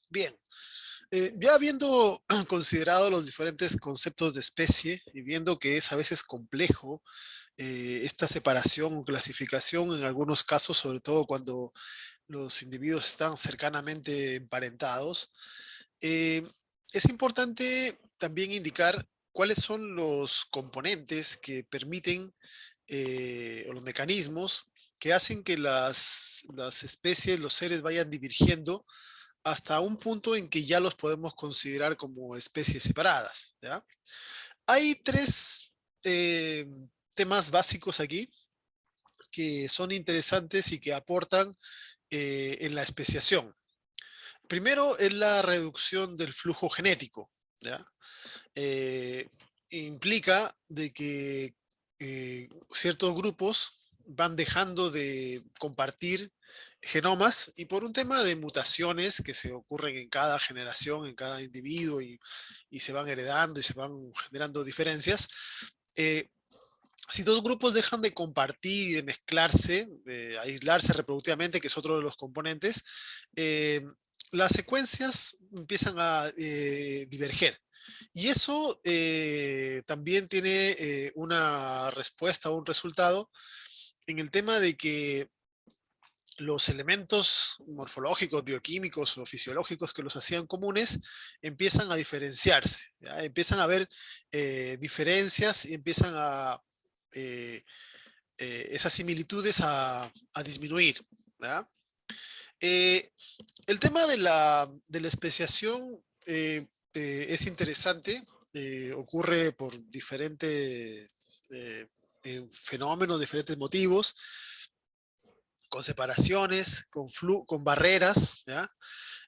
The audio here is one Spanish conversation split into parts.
Bien, ya habiendo considerado los diferentes conceptos de especie y viendo que es a veces complejo esta separación o clasificación en algunos casos, sobre todo cuando los individuos están cercanamente emparentados, eh, es importante también indicar cuáles son los componentes que permiten o los mecanismos que hacen que las especies, los seres vayan divergiendo hasta un punto en que ya los podemos considerar como especies separadas, ¿ya? Hay tres eh, temas básicos aquí que son interesantes y que aportan en la especiación. Primero es la reducción del flujo genético, ¿ya? Eh, Implica de que ciertos grupos van dejando de compartir genomas y por un tema de mutaciones que se ocurren en cada generación, en cada individuo y se van heredando y se van generando diferencias. eh, si dos grupos dejan de compartir y de mezclarse, de aislarse reproductivamente, que es otro de los componentes, eh, las secuencias empiezan a diverger. Y eso también tiene una respuesta o un resultado en el tema de que los elementos morfológicos, bioquímicos o fisiológicos que los hacían comunes empiezan a diferenciarse, ¿ya? Empiezan a haber diferencias y empiezan a esas similitudes a disminuir, ¿ya? Eh, el tema de la especiación es interesante, ocurre por diferentes fenómenos, diferentes motivos, con separaciones, con barreras, ¿ya?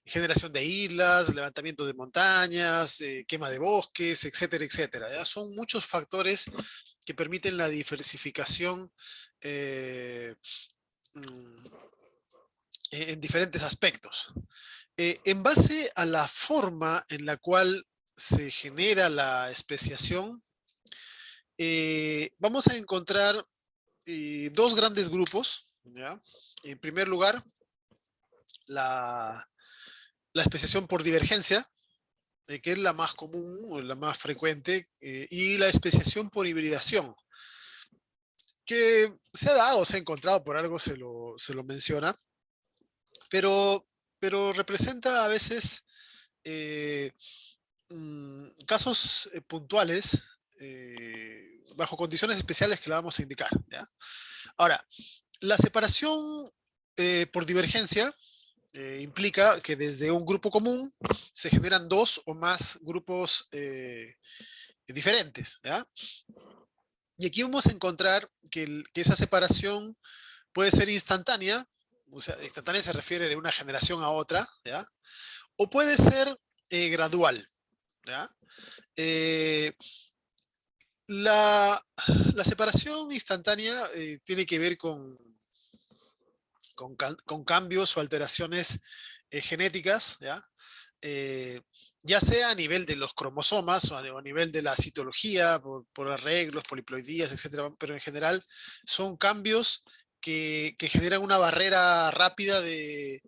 Generación de islas, levantamiento de montañas, quema de bosques, etcétera, etcétera, ¿ya? Son muchos factores que permiten la diversificación eh, mm, en diferentes aspectos. En base a la forma en la cual se genera la especiación, vamos a encontrar dos grandes grupos, ¿ya? En primer lugar, la, la especiación por divergencia, que es la más común, la más frecuente, y la especiación por hibridación, que se ha dado, se ha encontrado, por algo se lo menciona, pero, pero representa a veces eh, casos puntuales bajo condiciones especiales que la vamos a indicar, ¿ya? Ahora, la separación por divergencia implica que desde un grupo común se generan dos o más grupos diferentes, ¿ya? Y aquí vamos a encontrar que esa separación puede ser instantánea, o sea, instantánea se refiere de una generación a otra, ¿ya? O puede ser gradual, ¿ya? Eh, la, la, separación instantánea tiene que ver con cambios o alteraciones genéticas, ¿ya? Eh, ya sea a nivel de los cromosomas o a nivel de la citología, por arreglos, poliploidías, etcétera, pero en general son cambios que generan una barrera rápida de,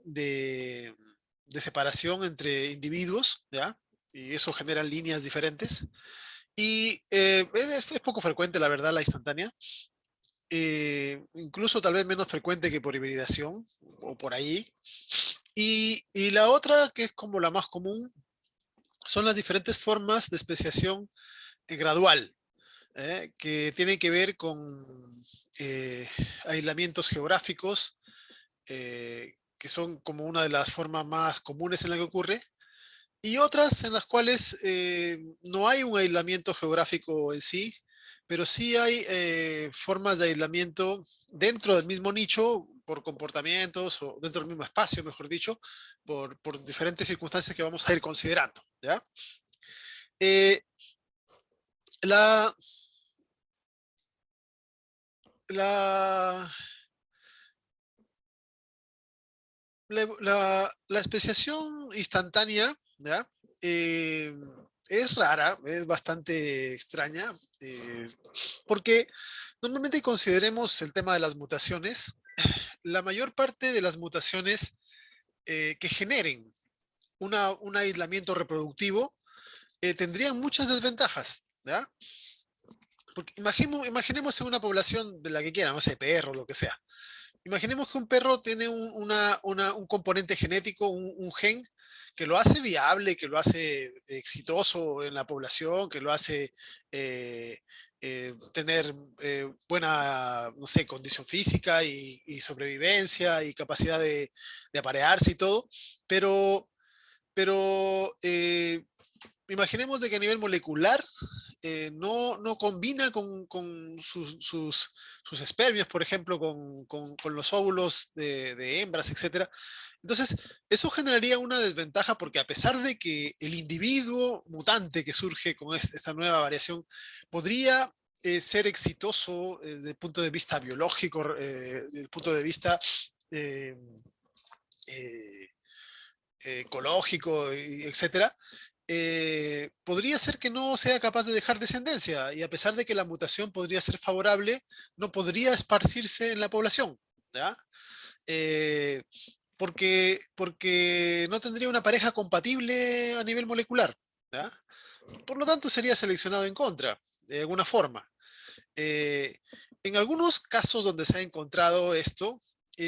de separación entre individuos, ¿ya? Y eso genera líneas diferentes. Y es poco frecuente, la verdad, la instantánea. Incluso tal vez menos frecuente que por hibridación, o por ahí. Y la otra, que es como la más común, son las diferentes formas de especiación gradual, que tienen que ver con eh, aislamientos geográficos, que son como una de las formas más comunes en la que ocurre, y otras en las cuales no hay un aislamiento geográfico en sí, pero sí hay formas de aislamiento dentro del mismo nicho por comportamientos o dentro del mismo espacio, mejor dicho, por diferentes circunstancias que vamos a ir considerando, ¿ya? Eh, la, la, la especiación instantánea, ¿ya? Eh, es rara, es bastante extraña, eh, porque normalmente consideremos el tema de las mutaciones. La mayor parte de las mutaciones que generen un aislamiento reproductivo, tendrían muchas desventajas, ¿ya? Porque imaginemos en una población de la que quieran, no sé, perro, lo que sea. Imaginemos que un perro tiene un componente genético, un gen, que lo hace viable, que lo hace exitoso en la población, que lo hace eh, tener buena, no sé, condición física y sobrevivencia y capacidad de aparearse y todo, pero, pero imaginemos de que a nivel molecular no combina con sus espermios, por ejemplo, con los óvulos de hembras, etcétera. Entonces, eso generaría una desventaja porque a pesar de que el individuo mutante que surge con esta nueva variación podría ser exitoso desde el punto de vista biológico, desde el punto de vista eh, eh, ecológico, etcétera, podría ser que no sea capaz de dejar descendencia y a pesar de que la mutación podría ser favorable, no podría esparcirse en la población, ¿ya? Eh, porque no tendría una pareja compatible a nivel molecular, ¿ya? Por lo tanto, sería seleccionado en contra, de alguna forma. Eh, en algunos casos donde se ha encontrado esto,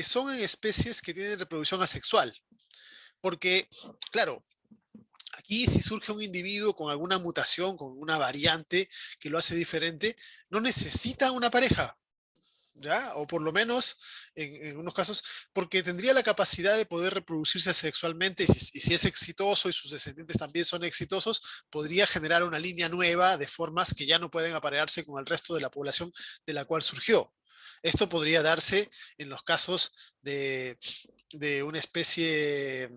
son en especies que tienen reproducción asexual, porque, claro, aquí, si surge un individuo con alguna mutación, con una variante que lo hace diferente, no necesita una pareja, ¿ya? O por lo menos en unos casos, porque tendría la capacidad de poder reproducirse sexualmente y si es exitoso y sus descendientes también son exitosos, podría generar una línea nueva de formas que ya no pueden aparearse con el resto de la población de la cual surgió. Esto podría darse en los casos de una especie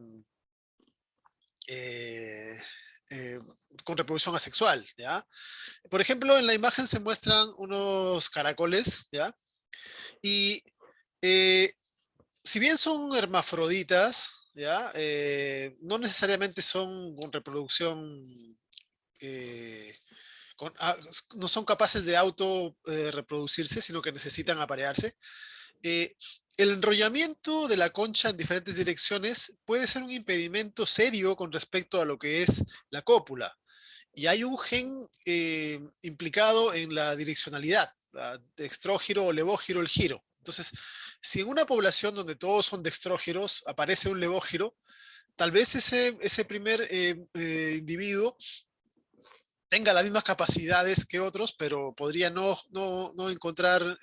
eh, eh, con reproducción asexual, ¿ya? Por ejemplo, en la imagen se muestran unos caracoles, ¿ya? Y eh, si bien son hermafroditas, ¿ya? No necesariamente son con reproducción, eh, no son capaces de auto reproducirse, sino que necesitan aparearse. Eh, el enrollamiento de la concha en diferentes direcciones puede ser un impedimento serio con respecto a lo que es la cópula. Y hay un gen implicado en la direccionalidad, dextrógiro o levógiro, el giro. Entonces, si en una población donde todos son dextrógiros aparece un levógiro, tal vez ese primer individuo tenga las mismas capacidades que otros, pero podría no encontrar,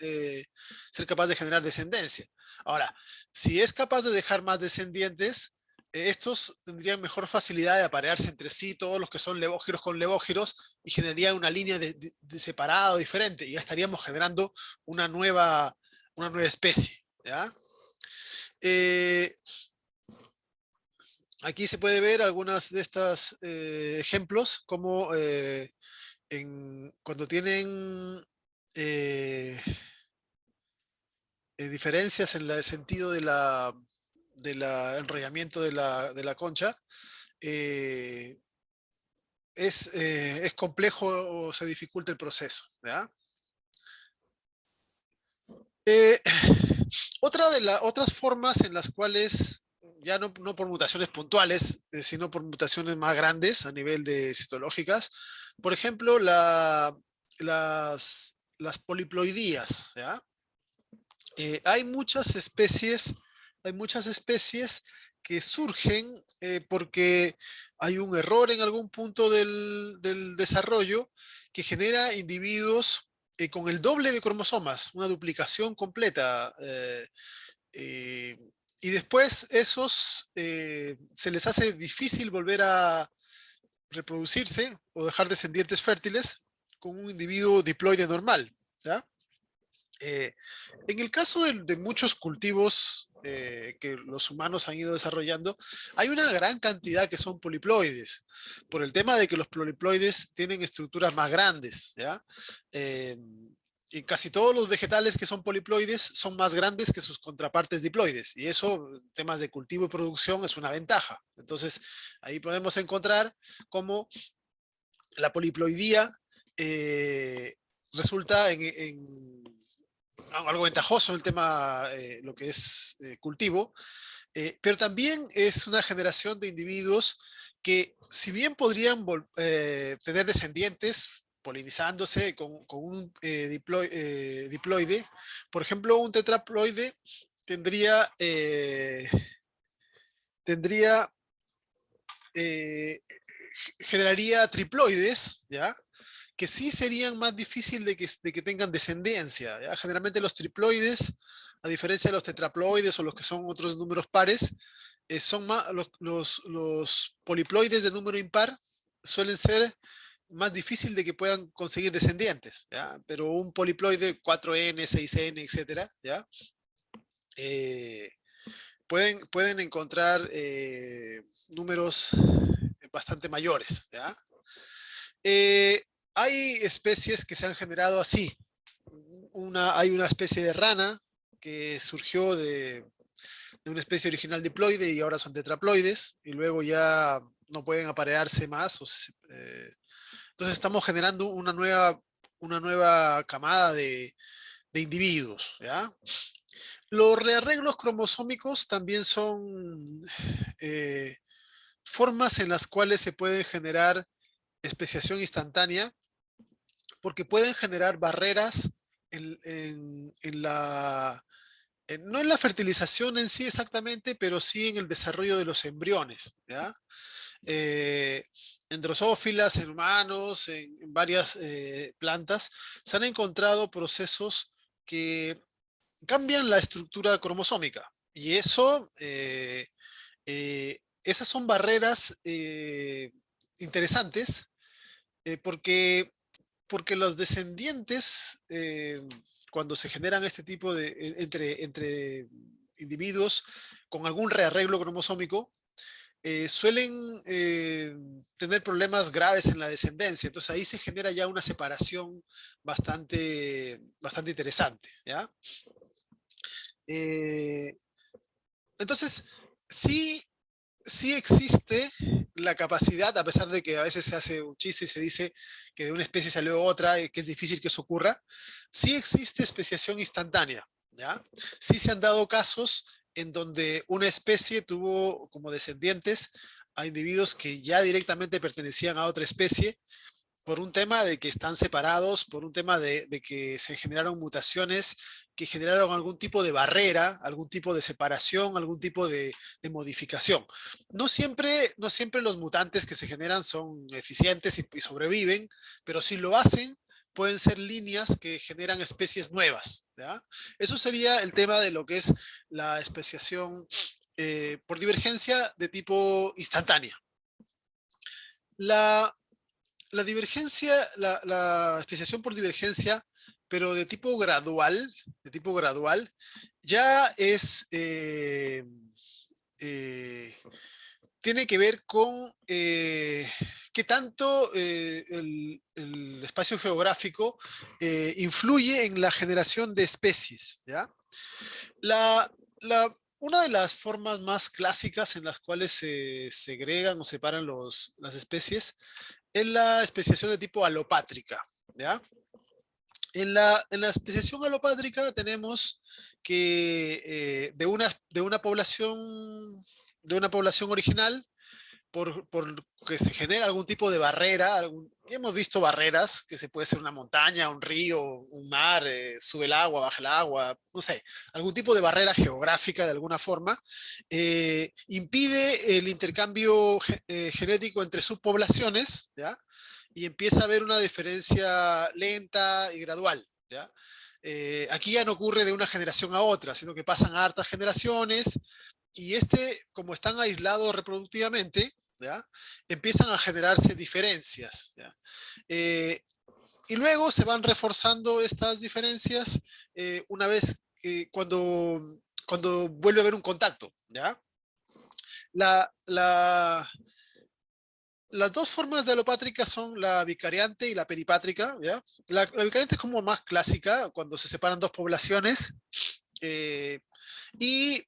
ser capaz de generar descendencia. Ahora, si es capaz de dejar más descendientes, estos tendrían mejor facilidad de aparearse entre sí, todos los que son levógiros con levógiros, y generaría una línea de separado diferente, y ya estaríamos generando una nueva especie. ¿Ya? Eh, Aquí se puede ver algunas de estas ejemplos, como cuando tienen eh, diferencias en el sentido del enrollamiento de la concha, eh, es complejo o se dificulta el proceso. ¿Ya? Eh, otras formas en las cuales, ya no por mutaciones puntuales, sino por mutaciones más grandes a nivel de citológicas, por ejemplo, las poliploidías, ¿ya? Eh, hay muchas especies, hay muchas especies que surgen porque hay un error en algún punto del desarrollo que genera individuos con el doble de cromosomas, una duplicación completa. Eh, y después esos se les hace difícil volver a reproducirse o dejar descendientes fértiles con un individuo diploide normal. ¿Ya? Eh, en el caso de muchos cultivos que los humanos han ido desarrollando, hay una gran cantidad que son poliploides, por el tema de que los poliploides tienen estructuras más grandes, ¿ya? Eh, y casi todos los vegetales que son poliploides son más grandes que sus contrapartes diploides, y eso, en temas de cultivo y producción, es una ventaja. Entonces, ahí podemos encontrar cómo la poliploidía resulta en algo ventajoso en el tema, lo que es cultivo, Pero también es una generación de individuos que, si bien podrían tener descendientes polinizándose con un diploide, por ejemplo, un tetraploide tendría, tendría eh, generaría triploides, ¿ya? Que sí serían más difíciles de que tengan descendencia, ¿ya? Generalmente los triploides, a diferencia de los tetraploides o los que son otros números pares, son más, los poliploides de número impar suelen ser más difícil de que puedan conseguir descendientes, ¿ya? Pero un poliploide 4n, 6n, etcétera, ¿ya? Eh, pueden encontrar números bastante mayores, ¿ya? Eh, Hay especies que se han generado así. Hay una especie de rana que surgió de una especie original diploide y ahora son tetraploides y luego ya no pueden aparearse más. Entonces estamos generando una nueva camada de individuos, ¿ya? Los rearreglos cromosómicos también son eh, formas en las cuales se puede generar especiación instantánea, porque pueden generar barreras en no en la fertilización en sí exactamente, pero sí en el desarrollo de los embriones, ¿ya? Eh, en drosófilas, en humanos, en varias plantas, se han encontrado procesos que cambian la estructura cromosómica. Y esas son barreras interesantes, porque los descendientes, cuando se generan este tipo de, entre individuos con algún rearreglo cromosómico, suelen tener problemas graves en la descendencia. Entonces ahí se genera ya una separación bastante interesante, ¿ya? Eh, entonces, sí, sí existe la capacidad, a pesar de que a veces se hace un chiste y se dice que de una especie salió otra y que es difícil que eso ocurra, sí existe especiación instantánea, ¿ya? Sí se han dado casos en donde una especie tuvo como descendientes a individuos que ya directamente pertenecían a otra especie por un tema de que están separados, por un tema de que se generaron mutaciones que generaron algún tipo de barrera, algún tipo de separación, algún tipo de modificación. No siempre los mutantes que se generan son eficientes y sobreviven, pero si lo hacen, pueden ser líneas que generan especies nuevas, ¿ya? Eso sería el tema de lo que es la especiación por divergencia de tipo instantánea. La, la especiación por divergencia, pero de tipo gradual, ya eh, tiene que ver con qué tanto el espacio geográfico influye en la generación de especies, ¿ya? La, una de las formas más clásicas en las cuales se segregan o separan las especies es la especiación de tipo alopátrica, ¿ya? En la especiación alopátrica tenemos que de una población original, por que se genera algún tipo de barrera, hemos visto barreras, que se puede ser una montaña, un río, un mar, sube el agua, baja el agua, no sé, algún tipo de barrera geográfica de alguna forma, impide el intercambio genético entre subpoblaciones, ¿ya? Y empieza a haber una diferencia lenta y gradual, ¿ya? Aquí ya no ocurre de una generación a otra, sino que pasan hartas generaciones y como están aislados reproductivamente, ¿ya? Empiezan a generarse diferencias, ¿ya? Eh, y luego se van reforzando estas diferencias una vez cuando vuelve a haber un contacto, ¿ya? La, la, las dos formas de alopátrica son la bicariante y la peripátrica, ¿ya? La bicariante es como más clásica, cuando se separan dos poblaciones, eh, y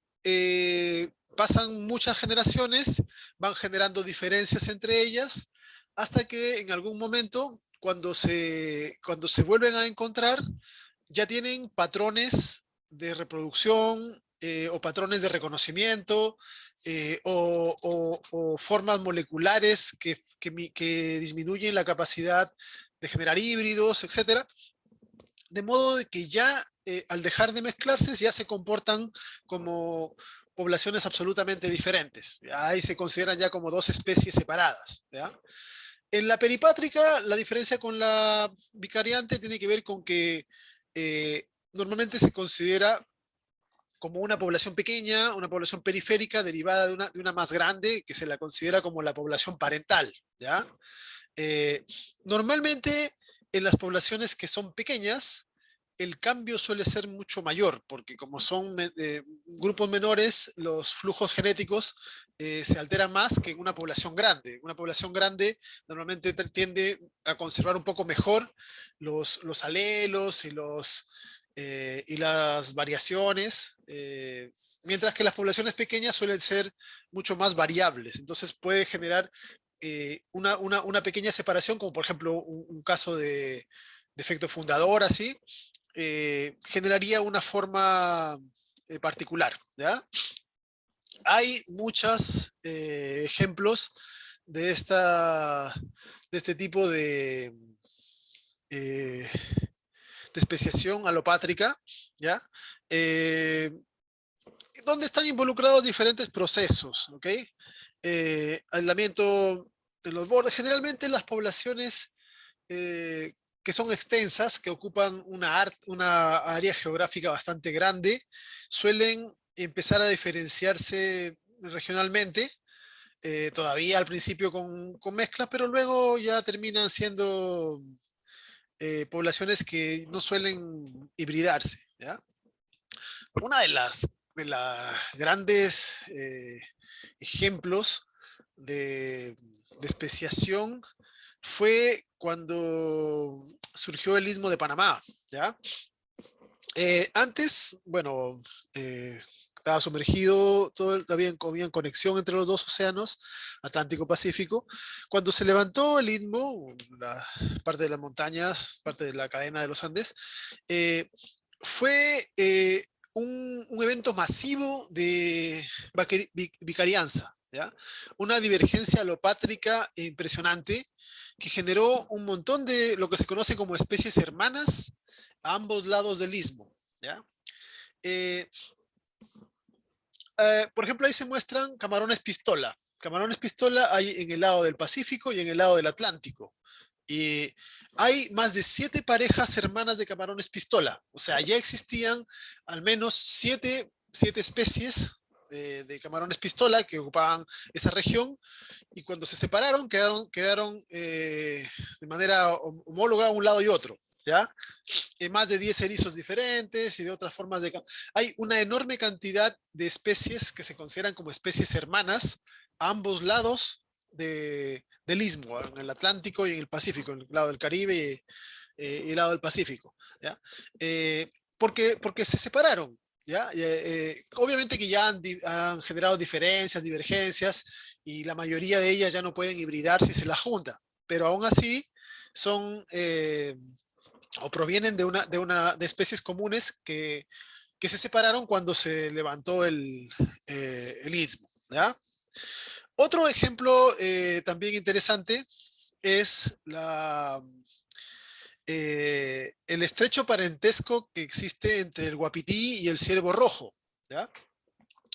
pasan muchas generaciones, van generando diferencias entre ellas, hasta que en algún momento, cuando se vuelven a encontrar, ya tienen patrones de reproducción o patrones de reconocimiento, o formas moleculares que disminuyen la capacidad de generar híbridos, etcétera. De modo de que ya al dejar de mezclarse ya se comportan como poblaciones absolutamente diferentes. ¿Ya? Ahí se consideran ya como dos especies separadas. ¿Ya? En la peripátrica, la diferencia con la bicariante tiene que ver con que normalmente se considera como una población pequeña, una población periférica derivada de una más grande que se la considera como la población parental. ¿Ya? Eh, Normalmente en las poblaciones que son pequeñas, el cambio suele ser mucho mayor, porque como son grupos menores, los flujos genéticos se alteran más que en una población grande. Una población grande normalmente tiende a conservar un poco mejor los alelos y las variaciones, mientras que las poblaciones pequeñas suelen ser mucho más variables. Entonces puede generar una pequeña separación, como por ejemplo un caso de efecto fundador, así, generaría una forma particular. ¿Ya? Hay muchos ejemplos de, de este tipo eh, de especiación alopátrica, ¿ya? Eh, donde están involucrados diferentes procesos, ¿ok? Aislamiento de los bordes. Generalmente las poblaciones que son extensas, que ocupan una área geográfica bastante grande, suelen empezar a diferenciarse regionalmente, todavía al principio con mezclas, pero luego ya terminan siendo poblaciones que no suelen hibridarse. ¿Ya? Una de las grandes ejemplos de especiación fue cuando surgió el Istmo de Panamá. ¿Ya? Antes, bueno, estaba sumergido, había conexión entre los dos océanos, Atlántico-Pacífico. Cuando se levantó el Istmo, la parte de las montañas, parte de la cadena de los Andes, eh, fue un evento masivo de vicarianza, ¿ya? Una divergencia alopátrica impresionante que generó un montón de lo que se conoce como especies hermanas a ambos lados del istmo. ¿Ya? Eh, por ejemplo, ahí se muestran camarones pistola. Camarones pistola hay en el lado del Pacífico y en el lado del Atlántico. Y hay más de 7 parejas hermanas de camarones pistola. O sea, ya existían al menos siete especies de camarones pistola que ocupaban esa región. Y cuando se separaron, quedaron de manera homóloga a un lado y otro. ¿Ya? Más de 10 erizos diferentes y de otras formas de... Hay una enorme cantidad de especies que se consideran como especies hermanas a ambos lados del istmo, en el Atlántico y en el Pacífico, en el lado del Caribe y el lado del Pacífico. ¿Ya? Porque se separaron. ¿Ya? Obviamente que ya han generado diferencias, divergencias, y la mayoría de ellas ya no pueden hibridar si se las junta, pero aún así son... o provienen de especies comunes que se separaron cuando se levantó el istmo. ¿Ya? Otro ejemplo también interesante es el estrecho parentesco que existe entre el guapití y el ciervo rojo. ¿Ya?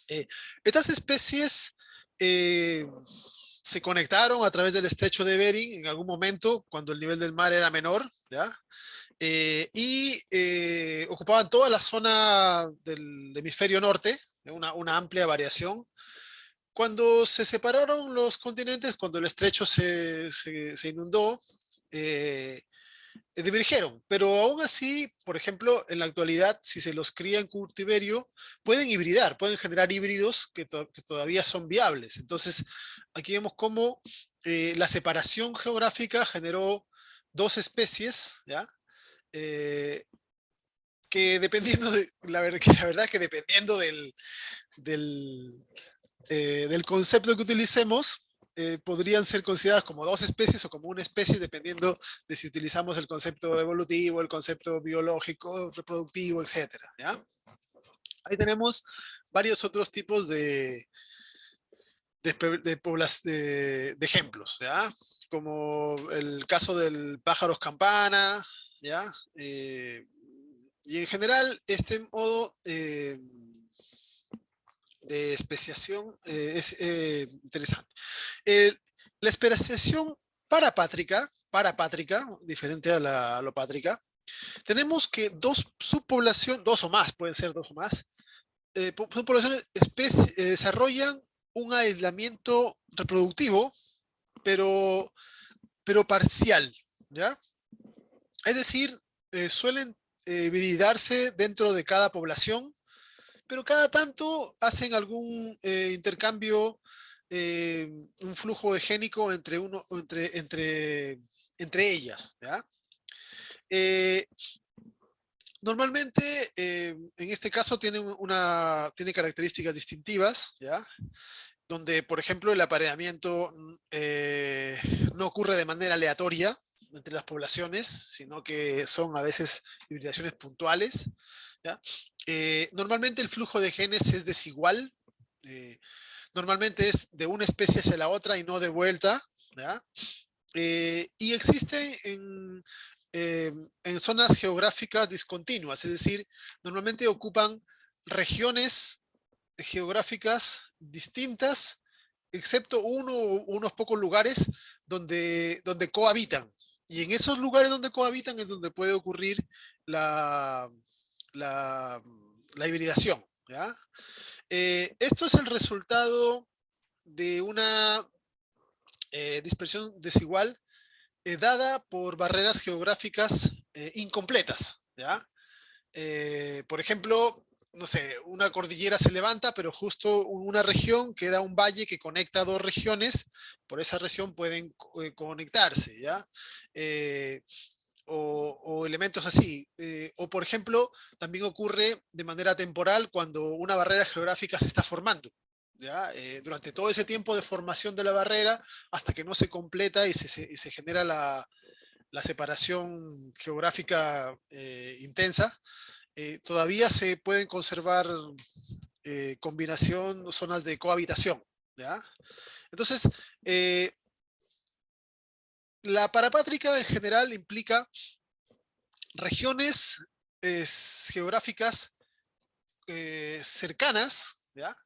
Eh, Estas especies se conectaron a través del estrecho de Bering en algún momento cuando el nivel del mar era menor. ¿Ya? Ocupaban toda la zona del hemisferio norte, una amplia variación. Cuando se separaron los continentes, cuando el estrecho se inundó, eh, divergieron, pero aún así, por ejemplo, en la actualidad, si se los cría en cautiverio, pueden hibridar, pueden generar híbridos que todavía son viables. Entonces, aquí vemos cómo la separación geográfica generó dos especies, ¿ya? Eh, que dependiendo la verdad que dependiendo del concepto que utilicemos, podrían ser consideradas como dos especies o como una especie, dependiendo de si utilizamos el concepto evolutivo, el concepto biológico, reproductivo, etcétera. ¿Ya? Ahí tenemos varios otros tipos de ejemplos, ¿ya? Como el caso del pájaros campana, ¿ya? Eh, y en general, este modo de especiación es interesante. El- la especiación parapátrica, diferente a la alopátrica, tenemos que dos subpoblaciones, dos o más, pueden ser dos o más, subpoblaciones desarrollan un aislamiento reproductivo, pero, pero parcial, ¿ya? Es decir, suelen hibриdarse dentro de cada población, pero cada tanto hacen algún intercambio, eh, un flujo de génico entre ellas, ¿ya? Eh, Normalmente, en este caso, tiene características distintivas, ¿ya? Donde, por ejemplo, el apareamiento no ocurre de manera aleatoria entre las poblaciones, sino que son a veces hibridaciones puntuales, ¿ya? Normalmente el flujo de genes es desigual, eh, normalmente es de una especie hacia la otra y no de vuelta, ¿ya? Y existe en zonas geográficas discontinuas, es decir, normalmente ocupan regiones geográficas distintas, excepto unos pocos lugares donde cohabitan. Y en esos lugares donde cohabitan es donde puede ocurrir la, la, la hibridación, ¿ya? Esto es el resultado de una dispersión desigual dada por barreras geográficas incompletas, ¿ya? Por ejemplo, no sé, una cordillera se levanta, pero justo una región queda un valle que conecta dos regiones, por esa región pueden conectarse, ¿ya? Eh, o elementos así. O por ejemplo, también ocurre de manera temporal cuando una barrera geográfica se está formando. ¿Ya? Durante todo ese tiempo de formación de la barrera, hasta que no se completa y se genera la separación geográfica intensa, todavía se pueden conservar combinación, zonas de cohabitación. ¿Ya? Entonces, eh, la parapátrica en general implica regiones geográficas cercanas, ¿ya?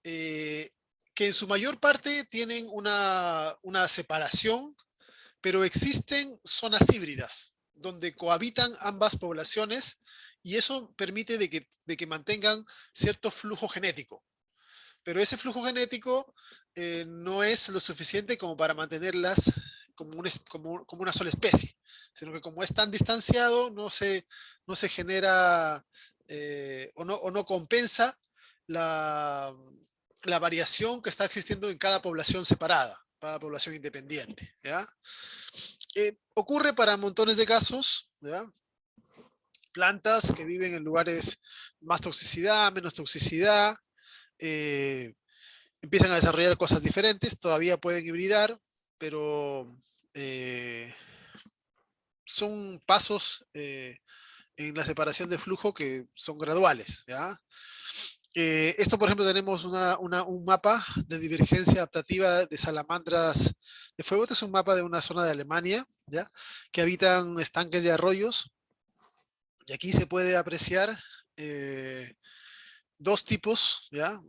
Eh, que en su mayor parte tienen una separación, pero existen zonas híbridas donde cohabitan ambas poblaciones y eso permite de que mantengan cierto flujo genético. Pero ese flujo genético no es lo suficiente como para mantenerlas como una sola especie, sino que como es tan distanciado, no se genera o no compensa la, la variación que está existiendo en cada población separada, cada población independiente. ¿Ya? Ocurre para montones de casos, ¿ya? Plantas que viven en lugares más toxicidad, menos toxicidad, eh, empiezan a desarrollar cosas diferentes, todavía pueden hibridar, pero eh, son pasos en la separación de flujo que son graduales, ¿ya? Esto, por ejemplo, tenemos un mapa de divergencia adaptativa de salamandras de fuego. Este es un mapa de una zona de Alemania, ¿ya? Que habitan estanques y arroyos. Y aquí se puede apreciar dos tipos, ¿ya?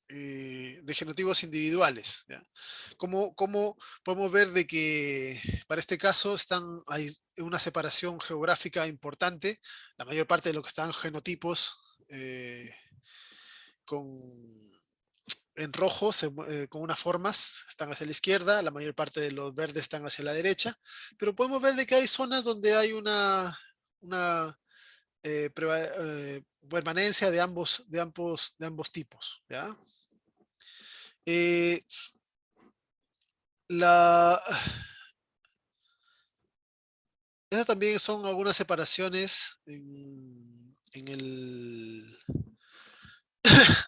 De genotivos individuales, ¿ya? Como podemos ver de que para este caso hay una separación geográfica importante, la mayor parte de lo que están genotipos con, en rojo, con unas formas, están hacia la izquierda, la mayor parte de los verdes están hacia la derecha, pero podemos ver de que hay zonas donde hay una permanencia de ambos tipos, ¿ya? Eh, la, esas también son algunas separaciones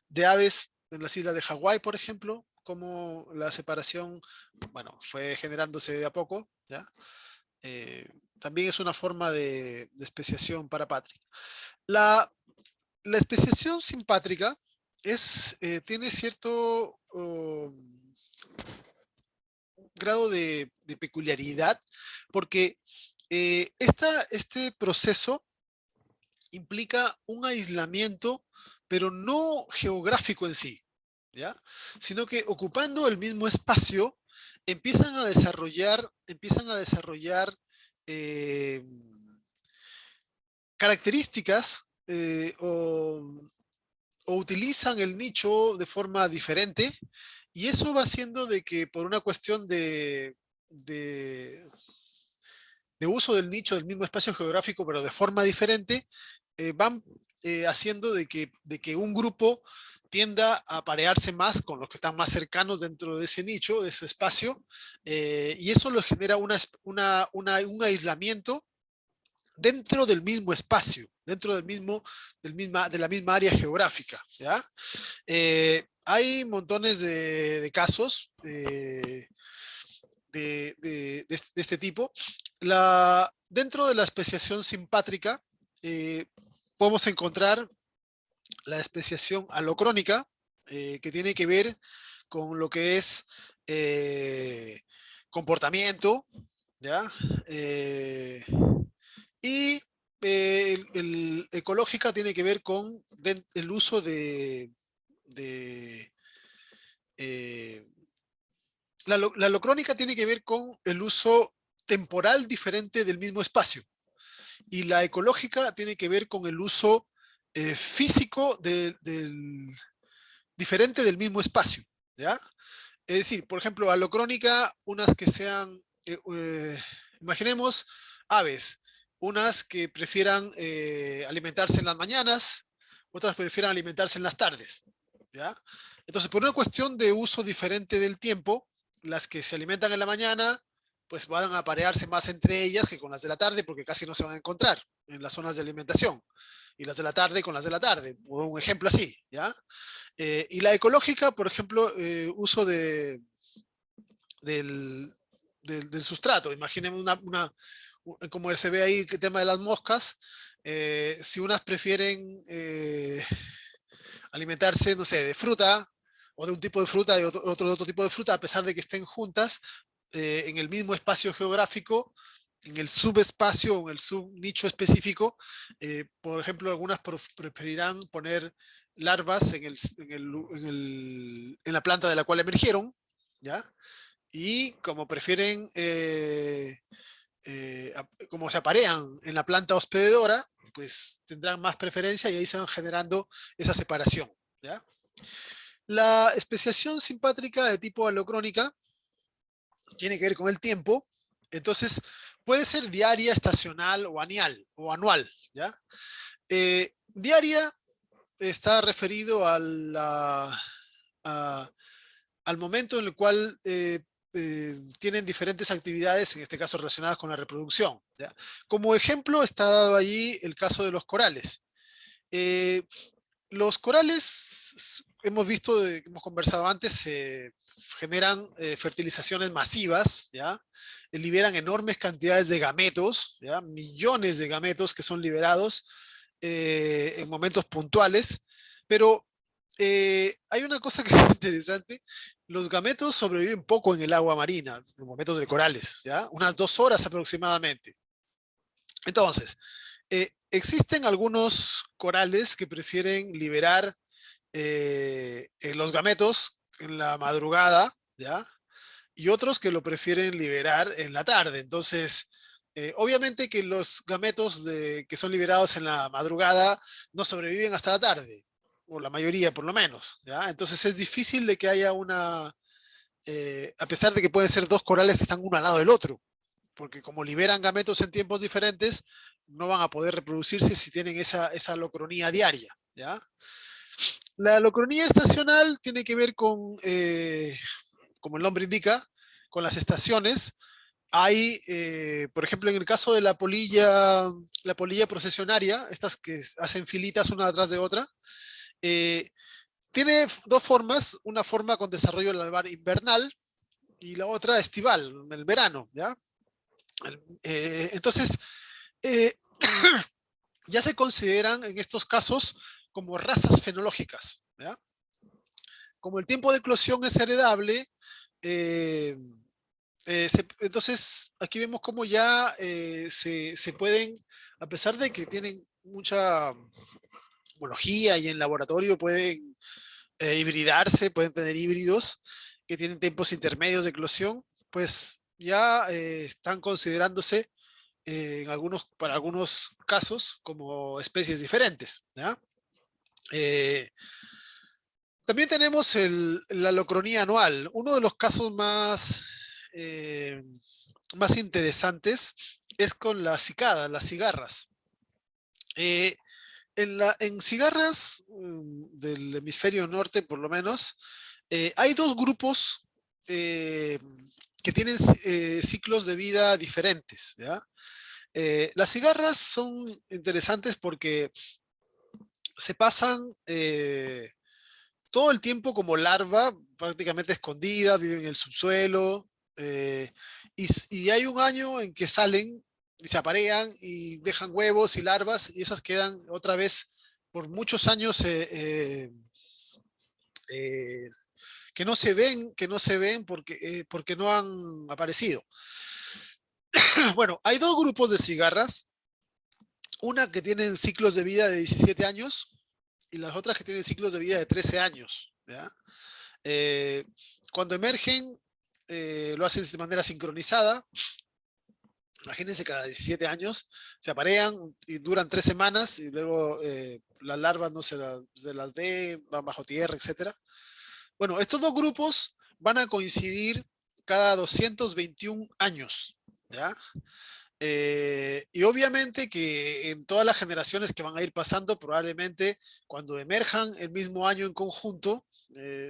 de aves en las islas de Hawái, por ejemplo, como la separación, bueno, fue generándose de a poco, ¿ya? Eh, También es una forma de especiación parapátrica. La, La especiación simpátrica tiene cierto grado de peculiaridad porque este proceso implica un aislamiento, pero no geográfico en sí, ¿ya? Sino que ocupando el mismo espacio, empiezan a desarrollar eh, características o utilizan el nicho de forma diferente, y eso va haciendo de que por una cuestión de, de uso del nicho del mismo espacio geográfico, pero de forma diferente, van haciendo de que un grupo tienda a aparearse más con los que están más cercanos dentro de ese nicho, de su espacio, y eso le genera un aislamiento dentro del mismo espacio, dentro de la misma área geográfica, ¿ya? Hay montones de casos de este tipo. Dentro de la especiación simpátrica, eh, podemos encontrar la especiación alocrónica, que tiene que ver con lo que es eh, comportamiento, ¿ya? Eh, y ecológica tiene que ver con el uso de eh, la locrónica tiene que ver con el uso temporal diferente del mismo espacio, y la ecológica tiene que ver con el uso físico diferente del mismo espacio, ¿ya? Es decir, por ejemplo, alocrónica, unas que sean, imaginemos aves, unas que prefieran alimentarse en las mañanas, otras prefieran alimentarse en las tardes, ¿ya? Entonces, por una cuestión de uso diferente del tiempo, las que se alimentan en la mañana, pues van a aparearse más entre ellas que con las de la tarde, porque casi no se van a encontrar en las zonas de alimentación. Y las de la tarde con las de la tarde, por un ejemplo así, ¿ya? Y la ecológica, por ejemplo, uso del, del sustrato. Imaginemos como se ve ahí el tema de las moscas. Si unas prefieren alimentarse, no sé, de fruta o de un tipo de fruta y otro tipo de fruta, a pesar de que estén juntas en el mismo espacio geográfico, en el subespacio o en el subnicho específico, por ejemplo, algunas preferirán poner larvas en la planta de la cual emergieron, ¿ya? Y como prefieren, como se aparean en la planta hospedadora, pues tendrán más preferencia y ahí se van generando esa separación, ¿ya? La especiación simpátrica de tipo alocrónica tiene que ver con el tiempo, entonces puede ser diaria, estacional o anual, ¿ya? Diaria está referido a, al momento en el cual tienen diferentes actividades, en este caso relacionadas con la reproducción, ¿ya? Como ejemplo está dado allí el caso de los corales. Eh, los corales, hemos visto, hemos conversado antes, generan fertilizaciones masivas, ¿ya? Liberan enormes cantidades de gametos, ¿ya? Millones de gametos que son liberados en momentos puntuales, pero hay una cosa que es interesante: los gametos sobreviven poco en el agua marina, en los momentos de corales, ¿ya? Unas 2 horas aproximadamente. Entonces, existen algunos corales que prefieren liberar los gametos en la madrugada, ¿ya? Y otros que lo prefieren liberar en la tarde. Entonces, obviamente que los gametos que son liberados en la madrugada no sobreviven hasta la tarde, o la mayoría por lo menos, ¿ya? Entonces es difícil de que haya a pesar de que pueden ser dos corales que están uno al lado del otro, porque como liberan gametos en tiempos diferentes, no van a poder reproducirse si tienen esa locronía diaria, ¿ya? La locronía estacional tiene que ver con, como el nombre indica, con las estaciones. Hay, por ejemplo, en el caso de la polilla procesionaria, estas que hacen filitas una atrás de otra, eh, tiene dos formas: una forma con desarrollo larval invernal y la otra estival, en el verano, ¿ya? Entonces, eh, ya se consideran en estos casos como razas fenológicas, ¿ya? Como el tiempo de eclosión es heredable, eh, entonces aquí vemos cómo ya se pueden, a pesar de que tienen mucha homología y en laboratorio pueden hibridarse, pueden tener híbridos que tienen tiempos intermedios de eclosión, pues ya están considerándose para algunos casos como especies diferentes, ¿ya? Eh, También tenemos la locronía anual. Uno de los casos más interesantes es con las cicadas, las cigarras. Eh, en cigarras del hemisferio norte, por lo menos, hay dos grupos eh, que tienen ciclos de vida diferentes, ¿ya? Las cigarras son interesantes porque se pasan todo el tiempo como larva, prácticamente escondidas, viven en el subsuelo, eh, y hay un año en que salen y se aparean y dejan huevos y larvas, y esas quedan otra vez por muchos años eh, que no se ven porque no han aparecido. Bueno, hay dos grupos de cigarras, una que tienen ciclos de vida de 17 años y las otras que tienen ciclos de vida de 13 años, ¿ya? Eh, Cuando emergen, lo hacen de manera sincronizada. Imagínense, cada 17 años se aparean y duran 3 semanas y luego las larvas no se las ve, van bajo tierra, etcétera. Bueno, estos dos grupos van a coincidir cada 221 años, ¿ya? Y obviamente que en todas las generaciones que van a ir pasando, probablemente cuando emerjan el mismo año en conjunto,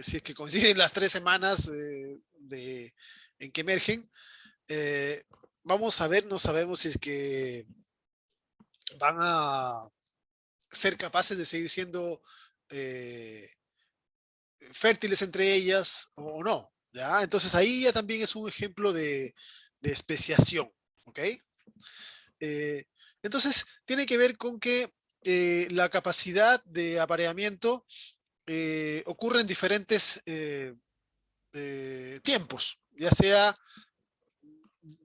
si es que coinciden las 3 semanas en que emergen, eh, vamos a ver, no sabemos si es que van a ser capaces de seguir siendo eh, fértiles entre ellas o no, ¿ya? Entonces ahí ya también es un ejemplo de especiación, ¿ok? Eh, entonces, tiene que ver con que la capacidad de apareamiento ocurre en diferentes tiempos, ya sea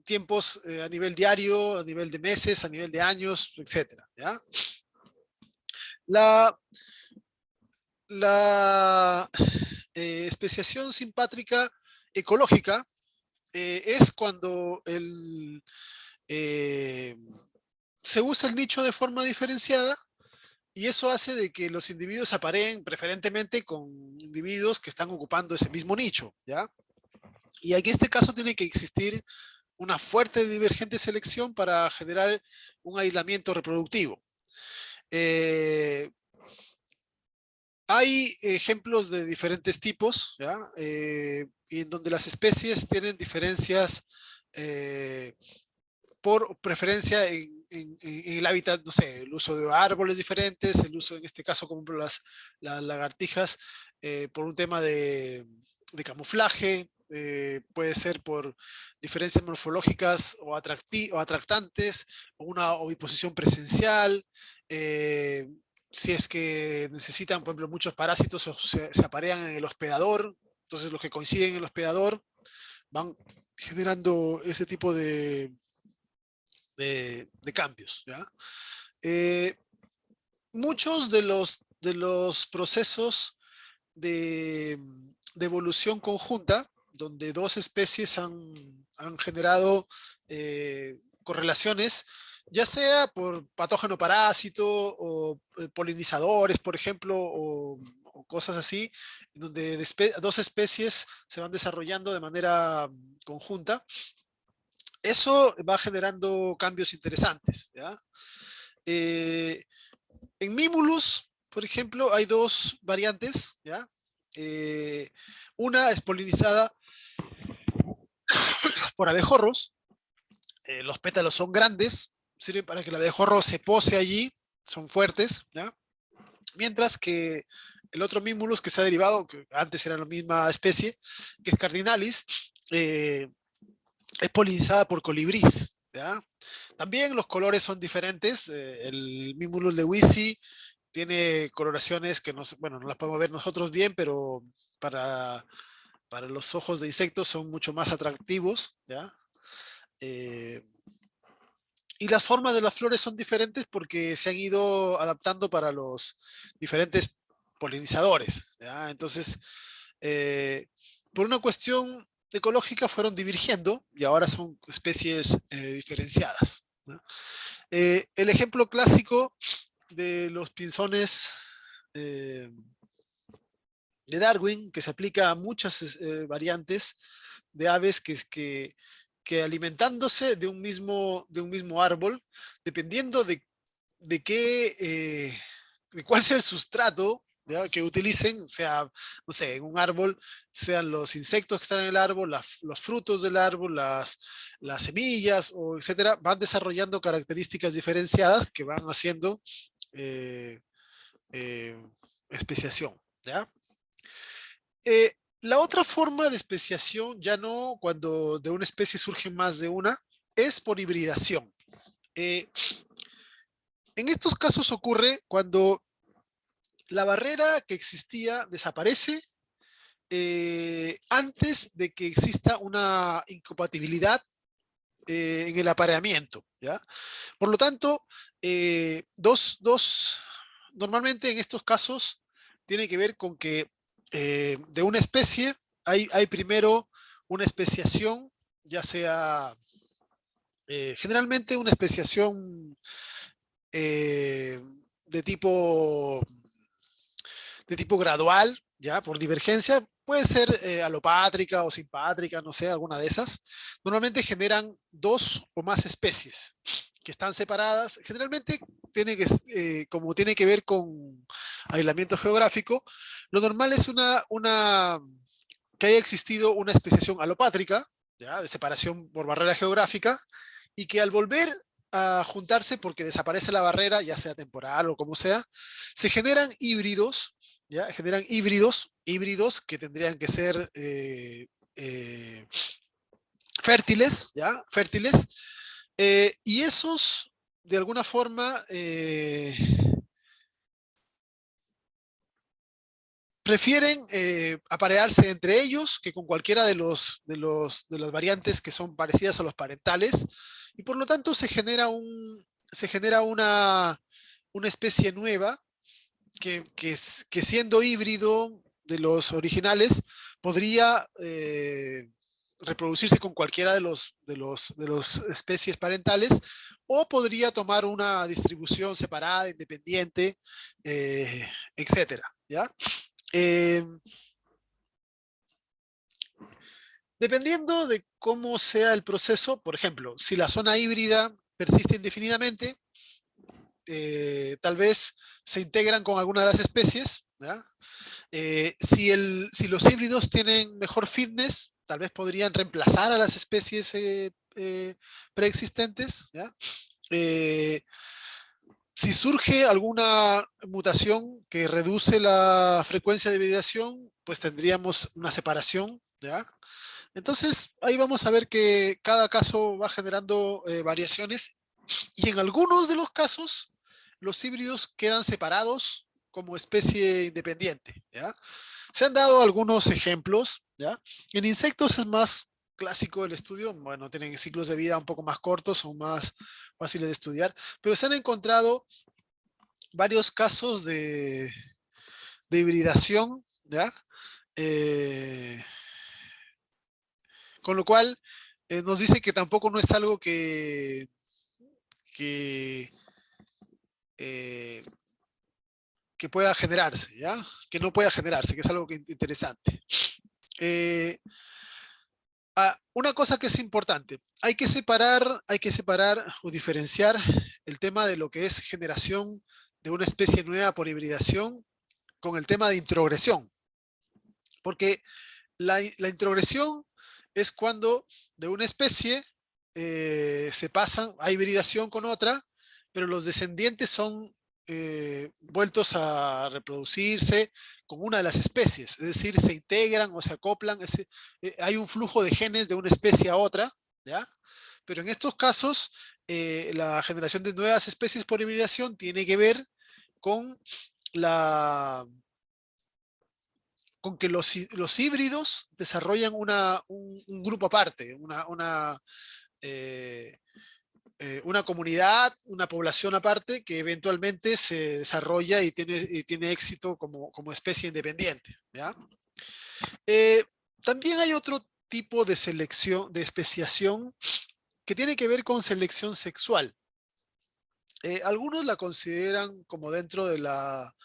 tiempos a nivel diario, a nivel de meses, a nivel de años, etcétera, ¿ya? La, la especiación simpátrica ecológica es cuando eh, se usa el nicho de forma diferenciada. Y eso hace de que los individuos apareen preferentemente con individuos que están ocupando ese mismo nicho, ¿ya? Y aquí en este caso tiene que existir una fuerte y divergente selección para generar un aislamiento reproductivo. Eh, Hay ejemplos de diferentes tipos, ¿ya? Y en donde las especies tienen diferencias eh, por preferencia en el hábitat, no sé, el uso de árboles diferentes, el uso en este caso, como las lagartijas, por un tema de camuflaje, puede ser por diferencias morfológicas o atractantes, o una oviposición presencial, eh, si es que necesitan, por ejemplo, muchos parásitos o se aparean en el hospedador, entonces los que coinciden en el hospedador van generando ese tipo de cambios, ¿ya? Eh, Muchos de los procesos de evolución conjunta, donde dos especies han generado correlaciones, ya sea por patógeno parásito o polinizadores, por ejemplo, o cosas así, donde dos especies se van desarrollando de manera conjunta. Eso va generando cambios interesantes, ¿ya? Eh, en Mimulus, por ejemplo, hay dos variantes, ¿ya? Eh, una es polinizada por abejorros, los pétalos son grandes, sirven para que el abejorro se pose allí, son fuertes, ¿ya? Mientras que el otro Mimulus que se ha derivado, que antes era la misma especie, que es Cardinalis, es polinizada por colibrís, ¿ya? También los colores son diferentes. El Mimulus lewisi tiene coloraciones que bueno, no las podemos ver nosotros bien, pero para, para los ojos de insectos son mucho más atractivos, ¿ya? Eh, y las formas de las flores son diferentes porque se han ido adaptando para los diferentes polinizadores, ¿ya? Entonces, eh, por una cuestión ecológica fueron divergiendo y ahora son especies diferenciadas, ¿no? El ejemplo clásico de los pinzones eh, de Darwin, que se aplica a muchas variantes de aves que alimentándose de un mismo árbol, dependiendo de qué, de cuál sea el sustrato, ¿ya?, que utilicen, sea, no sé, en un árbol, sean los insectos que están en el árbol, los frutos del árbol, las semillas, o etcétera, van desarrollando características diferenciadas que van haciendo eh, eh, especiación, ¿ya? La otra forma de especiación, ya no cuando de una especie surge más de una, es por hibridación. Eh, en estos casos ocurre cuando la barrera que existía desaparece antes de que exista una incompatibilidad en el apareamiento, ¿ya? Por lo tanto, normalmente en estos casos tiene que ver con que de una especie hay primero una especiación, ya sea generalmente una especiación eh, de tipo de tipo gradual, ya por divergencia, puede ser alopátrica o simpátrica, no sé, alguna de esas. Normalmente generan dos o más especies que están separadas. Generalmente como tiene que ver con aislamiento geográfico, lo normal es que haya existido una especiación alopátrica, ¿ya?, de separación por barrera geográfica, y que al volver a juntarse porque desaparece la barrera, ya sea temporal o como sea, se generan híbridos, ¿ya? Generan híbridos que tendrían que ser fértiles, ¿ya? Fértiles, y esos, de alguna forma, prefieren aparearse entre ellos que con cualquiera de las variantes que son parecidas a los parentales, y por lo tanto se genera una especie nueva que siendo híbrido de los originales podría reproducirse con cualquiera de los especies parentales, o podría tomar una distribución separada, independiente, etcétera, ¿ya? Eh, Dependiendo de cómo sea el proceso, por ejemplo, si la zona híbrida persiste indefinidamente, tal vez se integran con alguna de las especies, ¿ya? Si los híbridos tienen mejor fitness, tal vez podrían reemplazar a las especies preexistentes, ¿ya? Eh, si surge alguna mutación que reduce la frecuencia de hibridación, pues tendríamos una separación, ¿ya? Entonces, ahí vamos a ver que cada caso va generando variaciones, y en algunos de los casos los híbridos quedan separados como especie independiente, ¿ya? Se han dado algunos ejemplos, ¿ya? En insectos es más clásico el estudio, bueno, tienen ciclos de vida un poco más cortos, son más fáciles de estudiar, pero se han encontrado varios casos de hibridación, ¿ya? Eh, con lo cual nos dice que tampoco no es algo que, eh, que pueda generarse, ¿ya? Que no pueda generarse, que es algo interesante. Eh, una cosa que es importante, hay que separar o diferenciar el tema de lo que es generación de una especie nueva por hibridación con el tema de introgresión, porque la introgresión es cuando de una especie se pasan a hibridación con otra, pero los descendientes son vueltos a reproducirse con una de las especies, es decir, se integran o se acoplan, hay un flujo de genes de una especie a otra, ¿ya? Pero en estos casos, la generación de nuevas especies por hibridación tiene que ver con la con que los híbridos desarrollan un grupo aparte, eh, una comunidad, una población aparte que eventualmente se desarrolla y tiene éxito como especie independiente, ¿ya? Eh, También hay otro tipo de selección, de especiación que tiene que ver con selección sexual. Algunos la consideran como dentro de la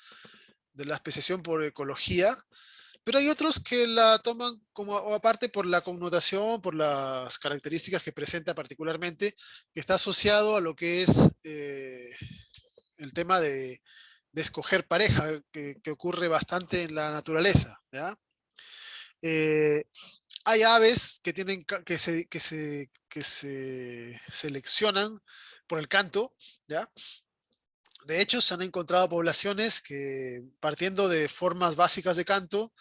especiación por ecología, pero hay otros que la toman como aparte por la connotación, por las características que presenta particularmente, que está asociado a lo que es el tema de escoger pareja, que ocurre bastante en la naturaleza, ¿ya? Eh, Hay aves que que se seleccionan por el canto, ¿ya? De hecho, se han encontrado poblaciones que, partiendo de formas básicas de canto,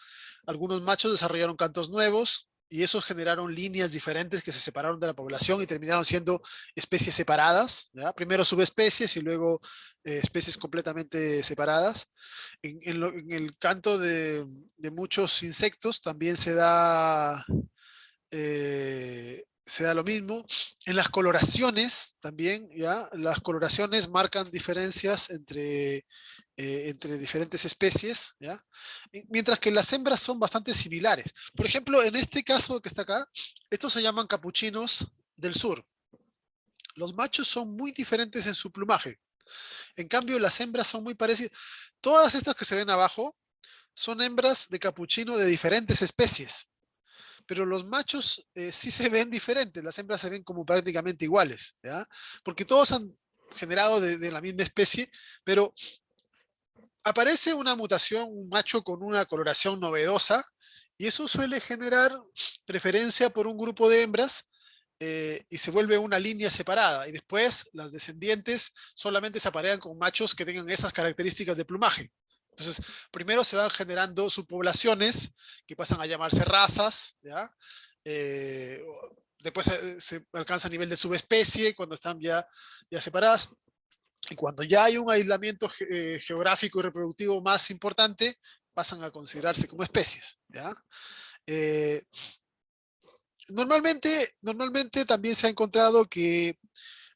algunos machos desarrollaron cantos nuevos y esos generaron líneas diferentes que se separaron de la población y terminaron siendo especies separadas, ¿ya? Primero subespecies y luego especies completamente separadas. En el canto de muchos insectos también se da lo mismo. En las coloraciones también, ¿ya? Las coloraciones marcan diferencias entre diferentes especies, ¿ya? Mientras que las hembras son bastante similares. Por ejemplo, en este caso que está acá, estos se llaman capuchinos del sur. Los machos son muy diferentes en su plumaje. En cambio, las hembras son muy parecidas. Todas estas que se ven abajo son hembras de capuchino de diferentes especies, pero los machos sí se ven diferentes, las hembras se ven como prácticamente iguales, ¿ya? Porque todos han generado de la misma especie, pero aparece una mutación, un macho con una coloración novedosa, y eso suele generar preferencia por un grupo de hembras y se vuelve una línea separada. Y después las descendientes solamente se aparean con machos que tengan esas características de plumaje. Entonces, primero se van generando subpoblaciones que pasan a llamarse razas, ¿ya? Eh, Después se alcanza a nivel de subespecie cuando están ya separadas. Y cuando ya hay un aislamiento geográfico y reproductivo más importante, pasan a considerarse como especies, ¿ya? Eh, Normalmente también se ha encontrado que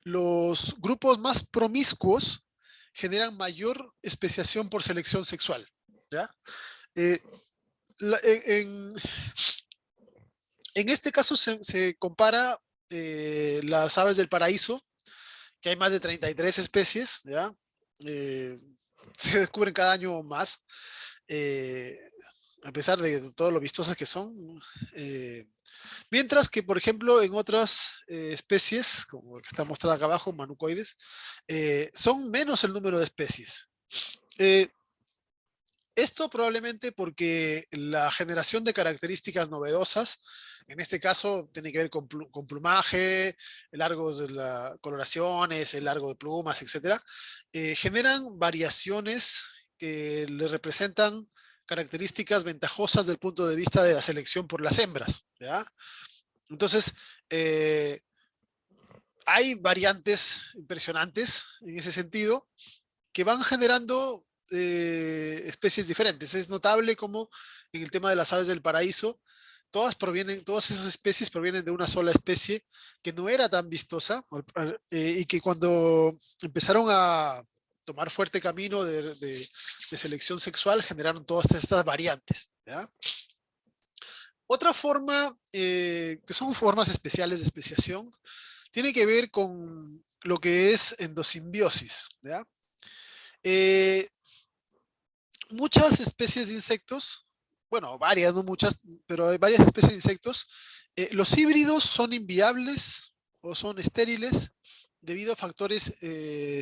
los grupos más promiscuos generan mayor especiación por selección sexual, ¿ya? Eh, la- en, en este caso se compara las aves del paraíso, que hay más de 33 especies, ¿ya? Eh, Se descubren cada año más, eh, a pesar de todo lo vistosas que son. eh, Mientras que, por ejemplo, en otras especies, como el que está mostrado acá abajo, manucoides, son menos el número de especies. Eh, Esto probablemente porque la generación de características novedosas, en este caso, tiene que ver con plumaje, largos de las coloraciones, el largo de plumas, etcétera, generan variaciones que le representan características ventajosas del punto de vista de la selección por las hembras, ¿ya? Entonces, eh, hay variantes impresionantes en ese sentido que van generando especies diferentes. Es notable como en el tema de las aves del paraíso, todas esas especies provienen de una sola especie que no era tan vistosa y que cuando empezaron a tomar fuerte camino de selección sexual generaron todas estas variantes, ¿ya? Otra forma, que son formas especiales de especiación, tiene que ver con lo que es endosimbiosis, ¿ya? Eh, Muchas especies de insectos, bueno, varias, no muchas, pero hay varias especies de insectos, los híbridos son inviables o son estériles debido a factores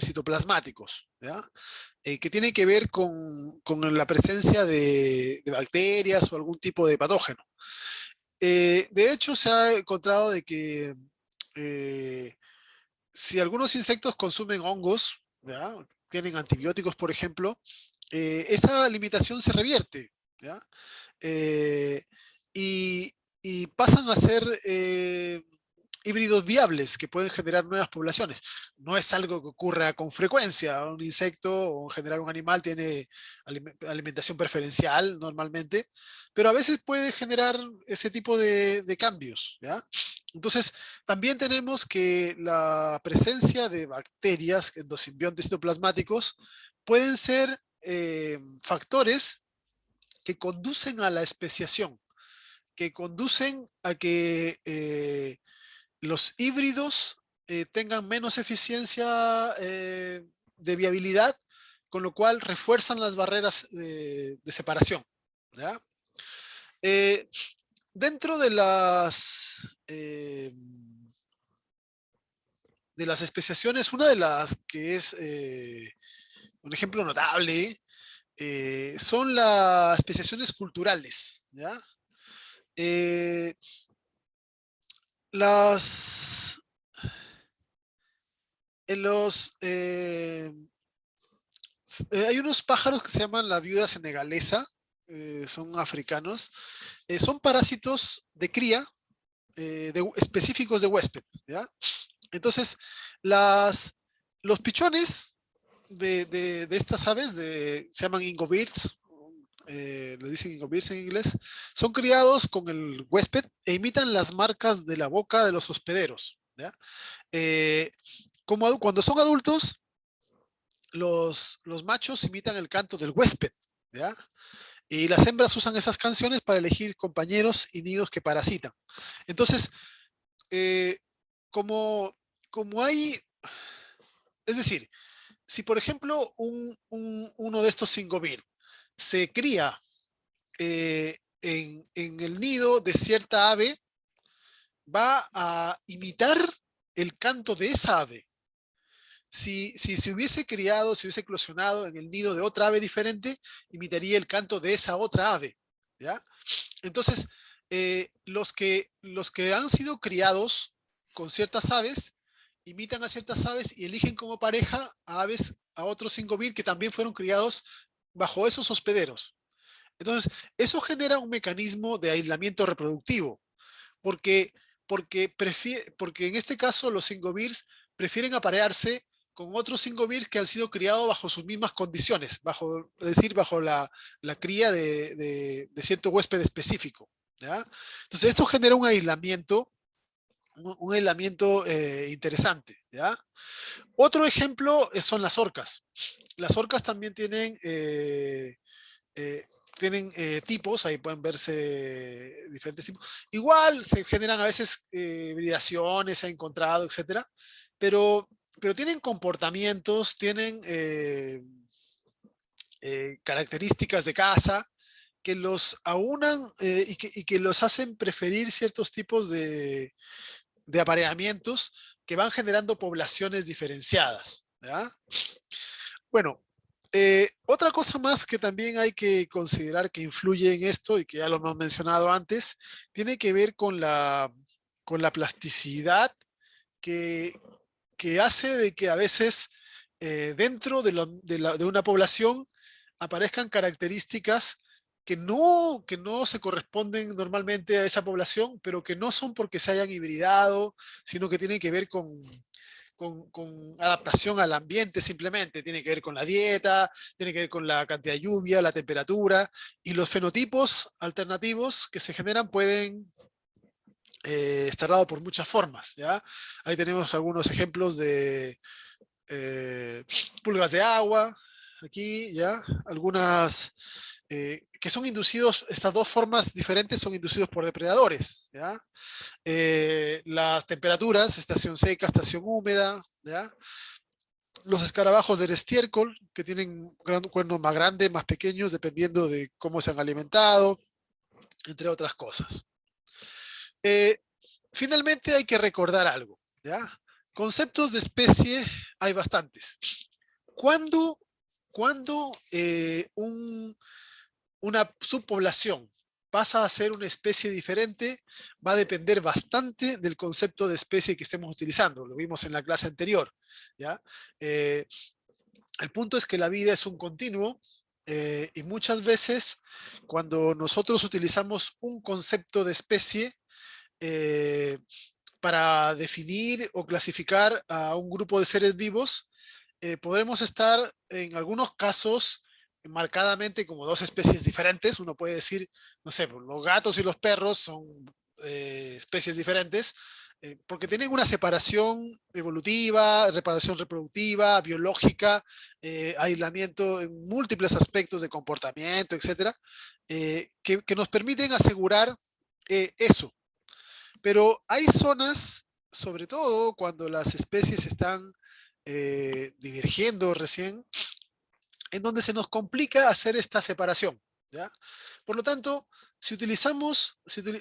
citoplasmáticos, ¿ya? Que tienen que ver con la presencia de bacterias o algún tipo de patógeno. De hecho, se ha encontrado de que eh, si algunos insectos consumen hongos, ¿ya? Tienen antibióticos, por ejemplo, esa limitación se revierte, ¿ya? Eh, y, pasan a ser híbridos viables que pueden generar nuevas poblaciones. no es algo que ocurra con frecuencia. Un insecto o en general un animal tiene alimentación preferencial normalmente, pero a veces puede generar ese tipo de cambios, ¿ya? Entonces, también tenemos que la presencia de bacterias endosimbiontes citoplasmáticos pueden ser factores que conducen a la especiación, que conducen a que los híbridos tengan menos eficiencia de viabilidad, con lo cual refuerzan las barreras de separación, ¿ya? Eh, dentro de las especiaciones, una de las que es un ejemplo notable son las especiaciones culturales, ¿ya? Eh, las, en los, hay unos pájaros que se llaman la viuda senegalesa, son africanos, son parásitos de cría específicos de huésped, ¿ya? Entonces, las, los pichones de estas aves se llaman ingobirds, le dicen ingobirds en inglés, son criados con el huésped e imitan las marcas de la boca de los hospederos, ¿ya? Eh, cuando son adultos, los machos imitan el canto del huésped, ¿ya? Y las hembras usan esas canciones para elegir compañeros y nidos que parasitan. Entonces, eh, como, como hay, es decir, si por ejemplo uno de estos singobir se cría en el nido de cierta ave, va a imitar el canto de esa ave. Si se hubiese criado, si hubiese eclosionado en el nido de otra ave diferente, imitaría el canto de esa otra ave, ¿ya? Entonces, los que han sido criados con ciertas aves, imitan a ciertas aves y eligen como pareja a aves, a otros singovir que también fueron criados bajo esos hospederos. Entonces, eso genera un mecanismo de aislamiento reproductivo, porque, porque en este caso los singovirs prefieren aparearse con otros singovirs que han sido criados bajo sus mismas condiciones, bajo, es decir, bajo la cría de cierto huésped específico, ¿ya? Entonces, esto genera un aislamiento interesante, ¿ya? Otro ejemplo son las orcas. Las orcas también tienen tipos, ahí pueden verse diferentes tipos. Igual se generan a veces hibridaciones, se ha encontrado, etcétera, pero tienen comportamientos, tienen características de caza que los aunan y que los hacen preferir ciertos tipos de apareamientos que van generando poblaciones diferenciadas, ¿ya? Bueno, otra cosa más que también hay que considerar que influye en esto y que ya lo hemos mencionado antes, tiene que ver con la plasticidad que, que hace de que a veces dentro de una población aparezcan características que no se corresponden normalmente a esa población, pero que no son porque se hayan hibridado, sino que tienen que ver con adaptación al ambiente simplemente, tiene que ver con la dieta, tiene que ver con la cantidad de lluvia, la temperatura, y los fenotipos alternativos que se generan pueden estar dados por muchas formas, ¿ya? Ahí tenemos algunos ejemplos de eh, pulgas de agua, aquí, ¿ya? Algunas que son inducidos, estas dos formas diferentes son inducidos por depredadores, ¿ya? Las temperaturas, estación seca, estación húmeda, ¿ya? Los escarabajos del estiércol, que tienen cuernos más grandes, más pequeños, dependiendo de cómo se han alimentado, entre otras cosas. Eh, finalmente hay que recordar algo, ¿ya? Conceptos de especie hay bastantes. ¿Cuándo, cuándo una subpoblación pasa a ser una especie diferente? Va a depender bastante del concepto de especie que estemos utilizando. Lo vimos en la clase anterior, ¿ya? El punto es que la vida es un continuo y muchas veces cuando nosotros utilizamos un concepto de especie, eh, para definir o clasificar a un grupo de seres vivos, podremos estar en algunos casos marcadamente como dos especies diferentes. Uno puede decir, no sé, pues, los gatos y los perros son especies diferentes porque tienen una separación evolutiva, reparación reproductiva, biológica, aislamiento en múltiples aspectos de comportamiento, etcétera, que nos permiten asegurar eso. Pero hay zonas, sobre todo cuando las especies están divergiendo recién, en donde se nos complica hacer esta separación, ¿ya? Por lo tanto, si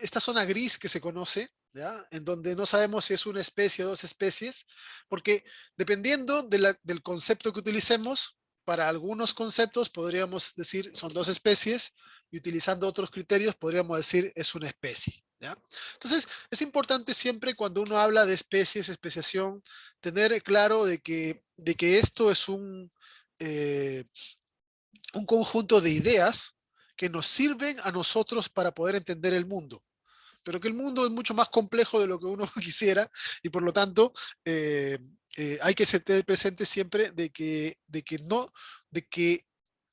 esta zona gris que se conoce, ¿ya? En donde no sabemos si es una especie o dos especies, porque dependiendo del concepto que utilicemos, para algunos conceptos podríamos decir son dos especies y utilizando otros criterios podríamos decir es una especie, ¿ya? Entonces, es importante siempre cuando uno habla de especies, especiación, tener claro de que esto es eh, un conjunto de ideas que nos sirven a nosotros para poder entender el mundo, pero que el mundo es mucho más complejo de lo que uno quisiera y por lo tanto eh, hay que tener presente siempre de que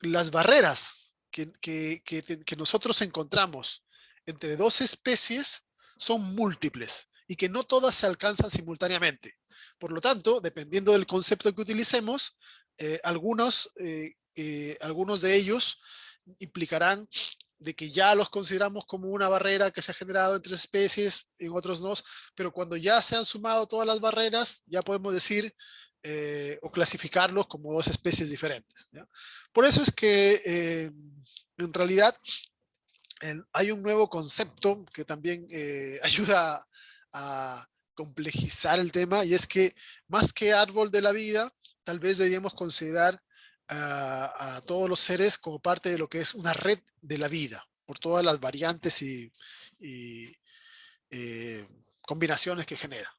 las barreras que nosotros encontramos entre dos especies son múltiples y que no todas se alcanzan simultáneamente. Por lo tanto, dependiendo del concepto que utilicemos, algunos de ellos implicarán de que ya los consideramos como una barrera que se ha generado entre especies, en otros no, pero cuando ya se han sumado todas las barreras, ya podemos decir o clasificarlos como dos especies diferentes, ¿ya? Por eso es que en realidad hay un nuevo concepto que también ayuda a complejizar el tema y es que más que árbol de la vida, tal vez deberíamos considerar a todos los seres como parte de lo que es una red de la vida, por todas las variantes y, eh, combinaciones que genera.